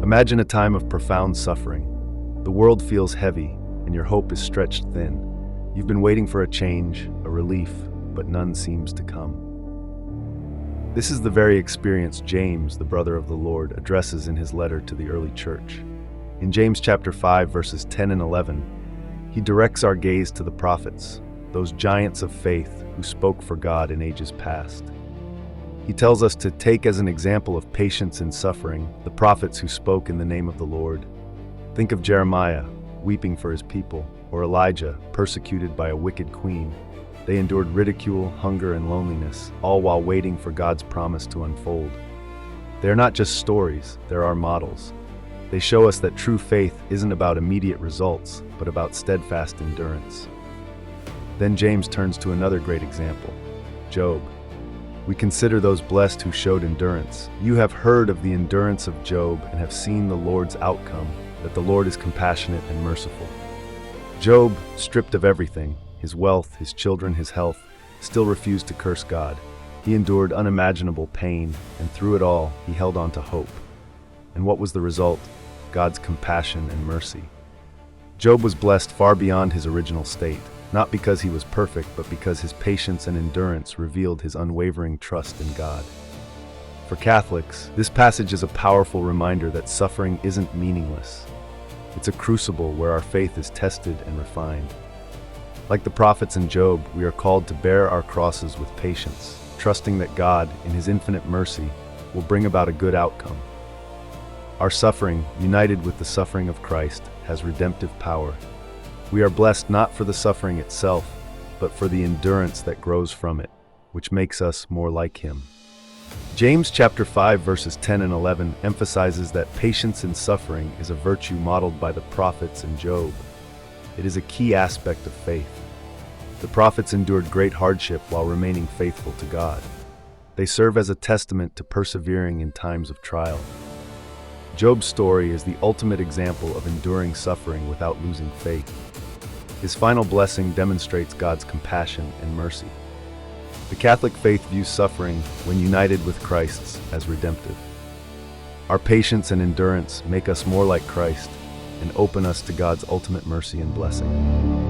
Imagine a time of profound suffering. The world feels heavy, and your hope is stretched thin. You've been waiting for a change, a relief, but none seems to come. This is the very experience James, the brother of the Lord, addresses in his letter to the early church. In James chapter 5, verses 10 and 11, he directs our gaze to the prophets, those giants of faith who spoke for God in ages past. He tells us to take as an example of patience in suffering the prophets who spoke in the name of the Lord. Think of Jeremiah, weeping for his people, or Elijah, persecuted by a wicked queen. They endured ridicule, hunger, and loneliness, all while waiting for God's promise to unfold. They are not just stories, they're our models. They show us that true faith isn't about immediate results, but about steadfast endurance. Then James turns to another great example, Job. We consider those blessed who showed endurance. You have heard of the endurance of Job and have seen the Lord's outcome, that the Lord is compassionate and merciful. Job, stripped of everything, his wealth, his children, his health, still refused to curse God. He endured unimaginable pain, and through it all, he held on to hope. And what was the result? God's compassion and mercy. Job was blessed far beyond his original state, not because he was perfect, but because his patience and endurance revealed his unwavering trust in God. For Catholics, this passage is a powerful reminder that suffering isn't meaningless. It's a crucible where our faith is tested and refined. Like the prophets and Job, we are called to bear our crosses with patience, trusting that God, in his infinite mercy, will bring about a good outcome. Our suffering, united with the suffering of Christ, has redemptive power. We are blessed not for the suffering itself, but for the endurance that grows from it, which makes us more like him. James chapter 5 verses 10 and 11 emphasizes that patience in suffering is a virtue modeled by the prophets and Job. It is a key aspect of faith. The prophets endured great hardship while remaining faithful to God. They serve as a testament to persevering in times of trial. Job's story is the ultimate example of enduring suffering without losing faith. His final blessing demonstrates God's compassion and mercy. The Catholic faith views suffering, when united with Christ's, as redemptive. Our patience and endurance make us more like Christ and open us to God's ultimate mercy and blessing.